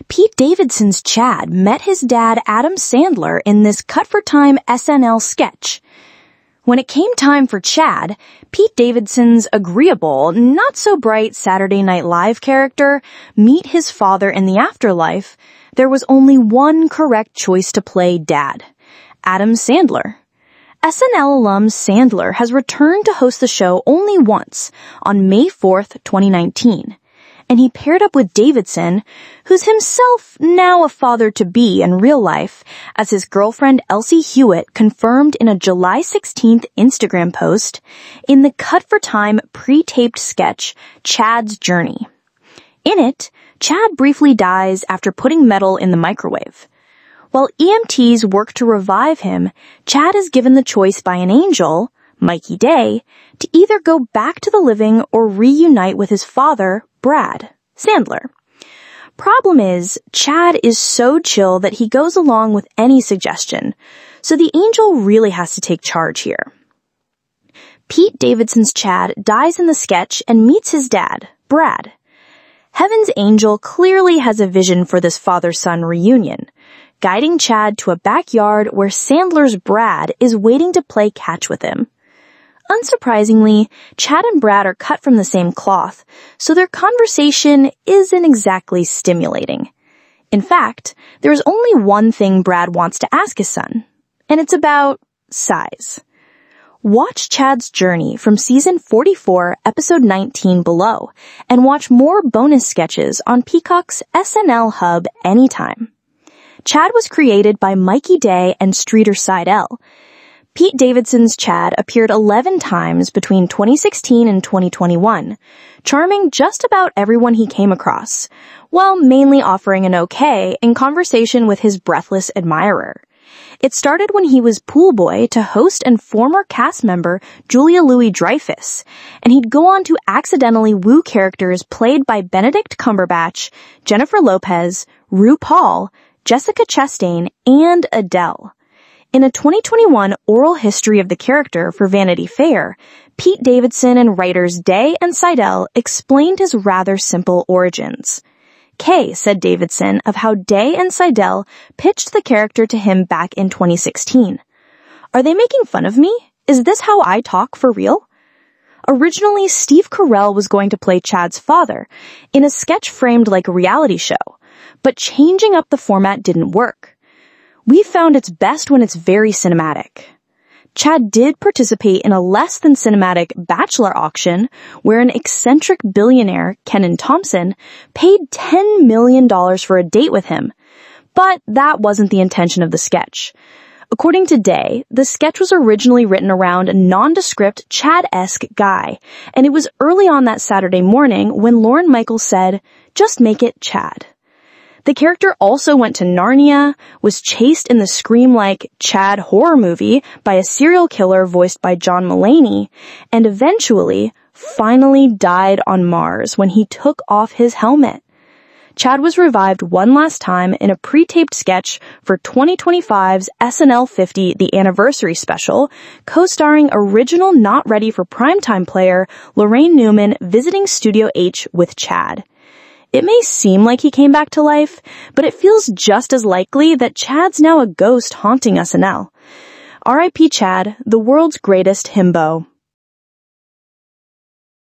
Pete Davidson's Chad met his dad Adam Sandler in this cut-for-time SNL sketch. When it came time for Chad, Pete Davidson's agreeable, not-so-bright Saturday Night Live character meet his father in the afterlife, there was only one correct choice to play Dad: Adam Sandler. SNL alum Sandler has returned to host the show only once, on May 4th, 2019. And he paired up with Davidson, who's himself now a father-to-be in real life, as his girlfriend Elsie Hewitt confirmed in a July 16th Instagram post, in the cut-for-time pre-taped sketch, Chad's Journey. In it, Chad briefly dies after putting metal in the microwave. While EMTs work to revive him, Chad is given the choice by an angel, Mikey Day, to either go back to the living or reunite with his father, Brad Sandler. Problem is, Chad is so chill that he goes along with any suggestion, so the angel really has to take charge here. Pete Davidson's Chad dies in the sketch and meets his dad, Brad. Heaven's angel clearly has a vision for this father-son reunion, guiding Chad to a backyard where Sandler's Brad is waiting to play catch with him. Unsurprisingly, Chad and Brad are cut from the same cloth, so their conversation isn't exactly stimulating. In fact, there's only one thing Brad wants to ask his son, and it's about size. Watch Chad's Journey from season 44, episode 19 below, and watch more bonus sketches on Peacock's SNL Hub anytime. Chad was created by Mikey Day and Streeter Seidel. Pete Davidson's Chad appeared 11 times between 2016 and 2021, charming just about everyone he came across, while mainly offering an okay in conversation with his breathless admirer. It started when he was pool boy to host and former cast member Julia Louis-Dreyfus, and he'd go on to accidentally woo characters played by Benedict Cumberbatch, Jennifer Lopez, RuPaul, Jessica Chastain, and Adele. In a 2021 oral history of the character for Vanity Fair, Pete Davidson and writers Day and Seidel explained his rather simple origins. Kay said Davidson of how Day and Seidel pitched the character to him back in 2016. "Are they making fun of me? Is this how I talk for real?" Originally, Steve Carell was going to play Chad's father in a sketch framed like a reality show, but changing up the format didn't work. We found it's best when it's very cinematic. Chad did participate in a less than cinematic bachelor auction where an eccentric billionaire, Kenan Thompson, paid $10 million for a date with him. But that wasn't the intention of the sketch. According to Day, the sketch was originally written around a nondescript Chad-esque guy, and it was early on that Saturday morning when Lorne Michaels said, "Just make it Chad." The character also went to Narnia, was chased in the Scream-like Chad horror movie by a serial killer voiced by John Mulaney, and eventually, finally died on Mars when he took off his helmet. Chad was revived one last time in a pre-taped sketch for 2025's SNL 50 The Anniversary Special, co-starring original Not Ready for Primetime player Lorraine Newman visiting Studio H with Chad. It may seem like he came back to life, but it feels just as likely that Chad's now a ghost haunting SNL. R.I.P. Chad, the world's greatest himbo.